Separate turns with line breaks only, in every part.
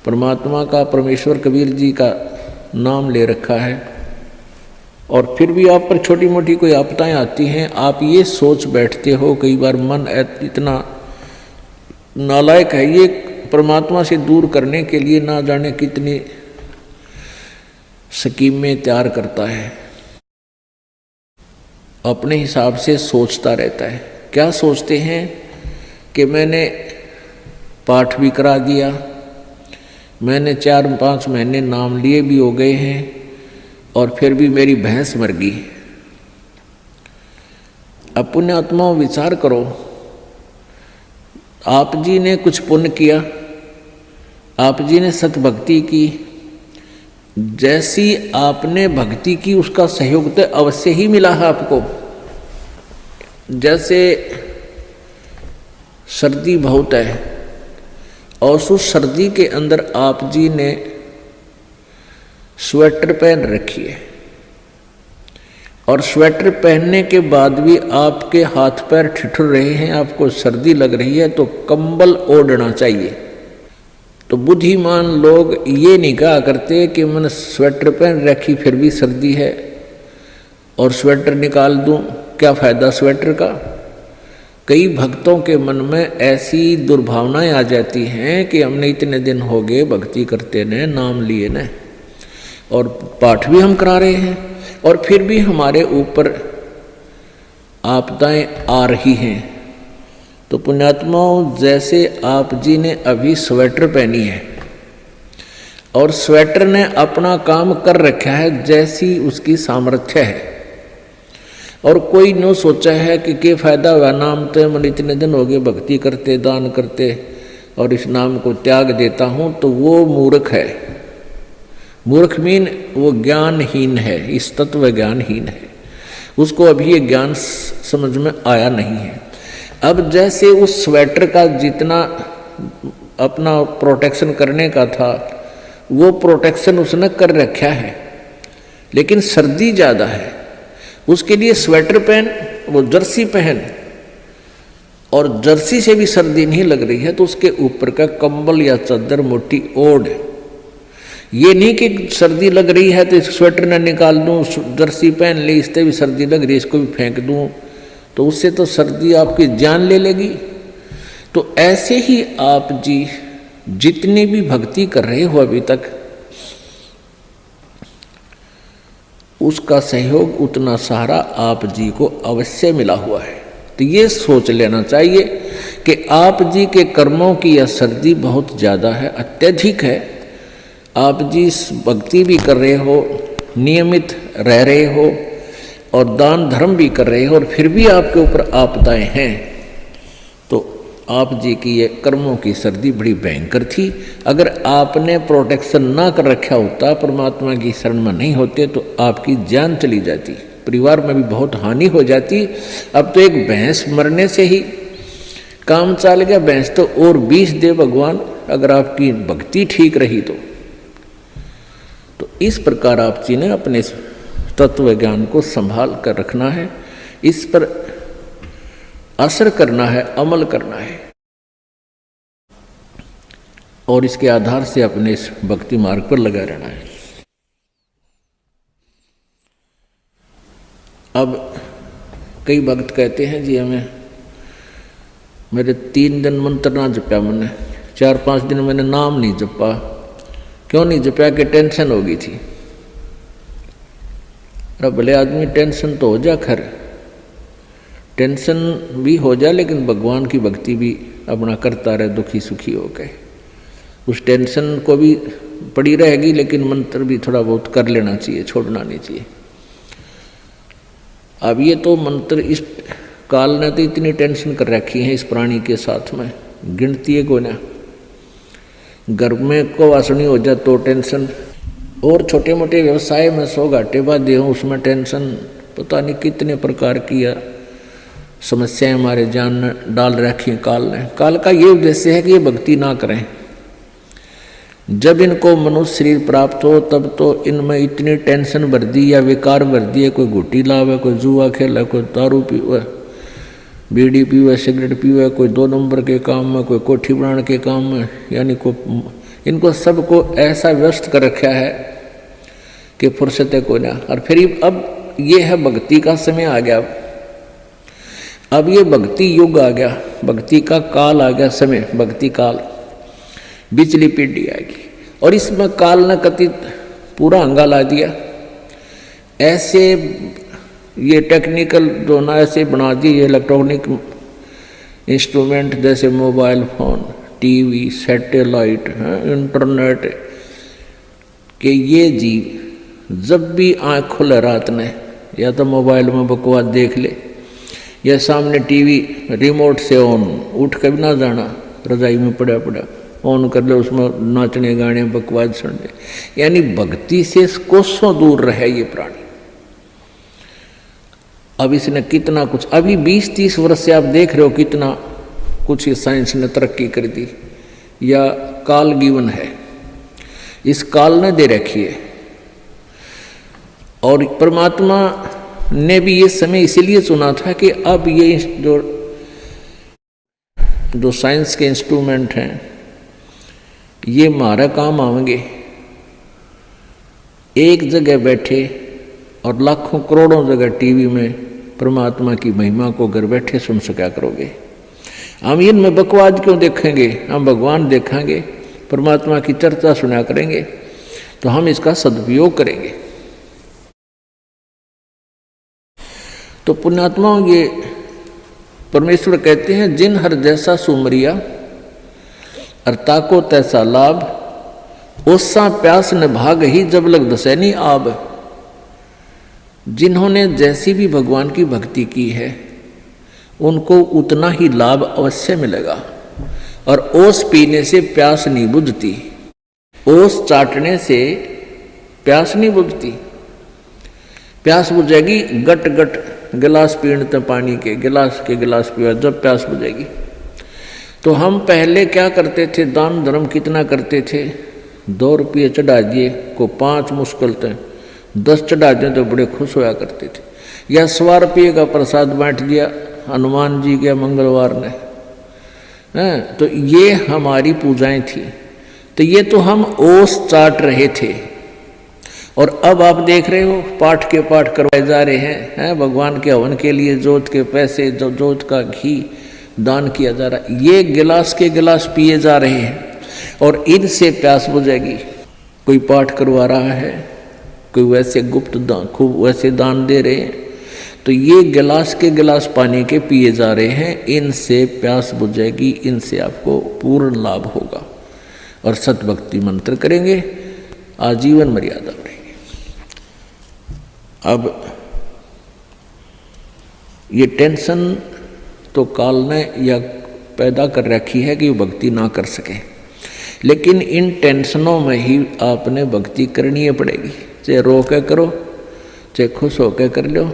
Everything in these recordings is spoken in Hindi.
परमात्मा का, परमेश्वर कबीर जी का नाम ले रखा है, और फिर भी आप पर छोटी मोटी कोई आपदाएं आती हैं, आप ये सोच बैठते हो, कई बार मन इतना नालायक है, ये परमात्मा से दूर करने के लिए ना जाने कितनी स्कीमें तैयार करता है, अपने हिसाब से सोचता रहता है। क्या सोचते हैं कि मैंने पाठ भी करा दिया, मैंने 4-5 महीने नाम लिए भी हो गए हैं, और फिर भी मेरी भैंस मर गई। अब पुण्यात्माओं विचार करो, आप जी ने कुछ पुण्य किया, आप जी ने सत भक्ति की, जैसी आपने भक्ति की उसका सहयोग तो अवश्य ही मिला है आपको। जैसे सर्दी बहुत है और उस सर्दी के अंदर आप जी ने स्वेटर पहन रखी है, और स्वेटर पहनने के बाद भी आपके हाथ पैर ठिठुर रहे हैं, आपको सर्दी लग रही है, तो कंबल ओढ़ना चाहिए। तो बुद्धिमान लोग ये नहीं कहा करते कि मैंने स्वेटर पहन रखी फिर भी सर्दी है और स्वेटर निकाल दूं, क्या फायदा स्वेटर का। कई भक्तों के मन में ऐसी दुर्भावनाएं आ जाती हैं कि हमने इतने दिन हो गए भक्ति करते ने, नाम लिए ने, और पाठ भी हम करा रहे हैं, और फिर भी हमारे ऊपर आपदाएं आ रही हैं। तो पुण्यात्माओं, जैसे आप जी ने अभी स्वेटर पहनी है और स्वेटर ने अपना काम कर रखा है जैसी उसकी सामर्थ्य है, और कोई न सोचा है कि क्या फायदा हुआ, नाम तो मैंने इतने दिन हो गए भक्ति करते, दान करते, और इस नाम को त्याग देता हूँ, तो वो मूर्ख है। मूर्ख मीन वो ज्ञानहीन है, इस तत्व ज्ञानहीन है, उसको अभी ये ज्ञान समझ में आया नहीं है। अब जैसे उस स्वेटर का जितना अपना प्रोटेक्शन करने का था वो प्रोटेक्शन उसने कर रखा है, लेकिन सर्दी ज़्यादा है, उसके लिए स्वेटर पहन, वो जर्सी पहन, और जर्सी से भी सर्दी नहीं लग रही है तो उसके ऊपर का कंबल या चादर मोटी ओढ़। ये नहीं कि सर्दी लग रही है तो इस स्वेटर न निकाल दूँ, जर्सी पहन ली, इससे भी सर्दी लग रही है इसको भी फेंक दूँ, तो उससे तो सर्दी आपकी जान ले लेगी। तो ऐसे ही आप जी जितनी भी भक्ति कर रहे हो अभी तक, उसका सहयोग उतना सारा आप जी को अवश्य मिला हुआ है। तो ये सोच लेना चाहिए कि आप जी के कर्मों की यह सर्दी बहुत ज़्यादा है, अत्यधिक है। आप जी भक्ति भी कर रहे हो, नियमित रह रहे हो, और दान धर्म भी कर रहे हो, और फिर भी आपके ऊपर आपदाएं हैं, तो आप जी की ये कर्मों की सर्दी बड़ी भयंकर थी। अगर आपने प्रोटेक्शन ना कर रखा होता, परमात्मा की शरण में नहीं होते, तो आपकी जान चली जाती, परिवार में भी बहुत हानि हो जाती। अब तो एक भैंस मरने से ही काम चल गया, भैंस तो और 20 दे भगवान, अगर आपकी भक्ति ठीक रही तो इस प्रकार आप जी ने अपने तत्व ज्ञान को संभाल कर रखना है, इस पर असर करना है, अमल करना है, और इसके आधार से अपने इस भक्ति मार्ग पर लगा रहना है। अब कई भक्त कहते हैं जी हमें, मेरे 3 दिन मंत्र ना जपा, मैंने 4-5 दिन मैंने नाम नहीं जपा। क्यों नहीं जपा? कि टेंशन हो गई थी। अरे भले आदमी टेंशन तो हो जा, खैर टेंशन भी हो जा, लेकिन भगवान की भक्ति भी अपना करता रहे, दुखी सुखी हो गए। उस टेंशन को भी पड़ी रहेगी, लेकिन मंत्र भी थोड़ा बहुत कर लेना चाहिए, छोड़ना नहीं चाहिए। अब ये तो मंत्र इस काल ने तो इतनी टेंशन कर रखी है इस प्राणी के साथ में, गिनती है को ना। घर में को वासनी हो जाए तो टेंशन, और छोटे मोटे व्यवसाय में 100 घाटे बाधे हों उसमें टेंशन, पता नहीं कितने प्रकार की समस्याएं हमारे जान में डाल रखी काल ने। काल का ये उद्देश्य है कि ये भक्ति ना करें। जब इनको मनुष्य शरीर प्राप्त हो तब तो इनमें इतनी टेंशन भर दी या विकार भर दिए, कोई घुट्टी लावे, कोई जुआ खेला, कोई दारू पीवे, बीड़ी पीवे, सिगरेट पीवे, कोई 2 नंबर के काम में, कोई कोठी बनाने के काम में, यानी कोई इनको सबको ऐसा व्यस्त कर रखा है कि फुर्सत को ना। और फिर अब ये है भक्ति का समय आ गया, अब ये भक्ति युग आ गया, भक्ति का काल आ गया, समय भक्ति काल, बिचली पीढ़ी आएगी। और इसमें काल ने कथित पूरा अंगा ला दिया। ऐसे ये टेक्निकल जो ना ऐसे बना दिए इलेक्ट्रॉनिक इंस्ट्रूमेंट जैसे mobile phone, TV, satellite, internet, कि ये जीव जब भी आँख खुले रात ने या तो मोबाइल में बकवास देख ले या सामने टीवी रिमोट से ऑन, उठ कर भी ना जाना, रजाई में पड़ा पड़ा ऑन कर ले, उसमें नाचने गाने बकवास सुन ले। यानी भक्ति से कोसों दूर रहे ये प्राणी। अब इसने कितना कुछ, अभी 20-30 वर्ष से आप देख रहे हो कितना कुछ ये साइंस ने तरक्की कर दी, या काल गिवन है, इस काल ने दे रखी है। और परमात्मा ने भी ये समय इसीलिए चुना था कि अब ये जो साइंस के इंस्ट्रूमेंट हैं ये हमारा काम आएंगे। एक जगह बैठे और लाखों करोड़ों जगह टीवी में परमात्मा की महिमा को घर बैठे सुन सका करोगे। हम इनमें बकवाद क्यों देखेंगे, हम भगवान देखेंगे, परमात्मा की चर्चा सुना करेंगे, तो हम इसका सदुपयोग करेंगे। तो पुण्यात्मा ये परमेश्वर कहते हैं, जिन हर जैसा सुमरिया और ताको तैसा लाभ, ओसा प्यास न भाग ही जब लग दसैनी आब। जिन्होंने जैसी भी भगवान की भक्ति की है उनको उतना ही लाभ अवश्य मिलेगा। और ओस पीने से प्यास नहीं बुझती, ओस चाटने से प्यास नहीं बुझती। प्यास बुझेगी गट गट गिलास पीने पानी के गिलास पिया जब प्यास बुझेगी। तो हम पहले क्या करते थे, दान धर्म कितना करते थे, 2 रुपये चढ़ा दिए को 5 मुश्किल थे, 10 चढ़ा दिए तो बड़े खुश होया करते थे। या 100 रुपये का प्रसाद बांट दिया हनुमान जी के मंगलवार ने, तो ये हमारी पूजाएं थी। तो ये तो हम ओस चाट रहे थे। और अब आप देख रहे हो पाठ के पाठ करवाए जा रहे हैं, भगवान के हवन के लिए जोत के पैसे, जो जोत का घी दान किया जा रहा है, ये गिलास के गिलास पिए जा रहे हैं और इनसे प्यास बुझेगी। कोई पाठ करवा रहा है, कोई वैसे गुप्त दान, खूब वैसे दान दे रहे हैं, तो ये गिलास के गिलास पानी के पिए जा रहे हैं, इनसे प्यास बुझेगी, इनसे आपको पूर्ण लाभ होगा। और सतभक्ति मंत्र करेंगे, आजीवन मर्यादा बढ़ेगी। अब ये टेंशन तो काल ने या पैदा कर रखी है कि वो भक्ति ना कर सके, लेकिन इन टेंशनों में ही आपने भक्ति करनी पड़ेगी। चाहे रो के करो, चाहे खुश होकर कर लो,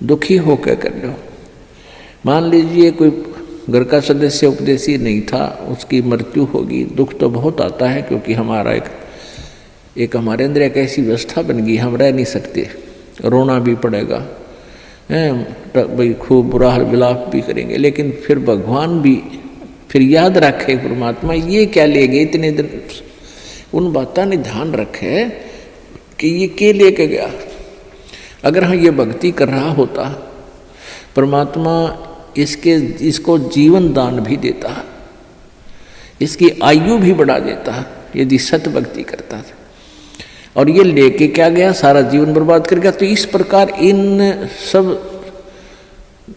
दुखी होकर कर लो। मान लीजिए कोई घर का सदस्य उपदेशी नहीं था, उसकी मृत्यु होगी, दुख तो बहुत आता है, क्योंकि हमारा एक हमारे अंदर एक ऐसी व्यवस्था बन गई, हम रह नहीं सकते, रोना भी पड़ेगा, भाई खूब बुरा हाल विलाप भी करेंगे। लेकिन फिर भगवान भी फिर याद रखे, परमात्मा ये क्या ले गए इतने दिन, उन बातों ने ध्यान रखे कि ये क्या लेके गया। अगर हम ये भक्ति कर रहा होता, परमात्मा इसको जीवन दान भी देता, इसकी आयु भी बढ़ा देता यदि सत भक्ति करता था। और ये लेके क्या गया, सारा जीवन बर्बाद कर गया। तो इस प्रकार इन सब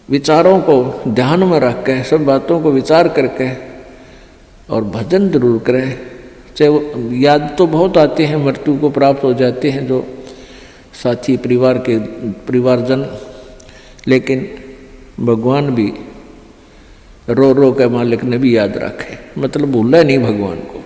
विचारों को ध्यान में रख के, सब बातों को विचार करके और भजन जरूर करें। चाहे वो याद तो बहुत आते हैं, मृत्यु को प्राप्त हो जाते हैं जो साथी परिवारजन, लेकिन भगवान भी रो रो के मालिक ने भी याद रखे, मतलब भूला नहीं भगवान को।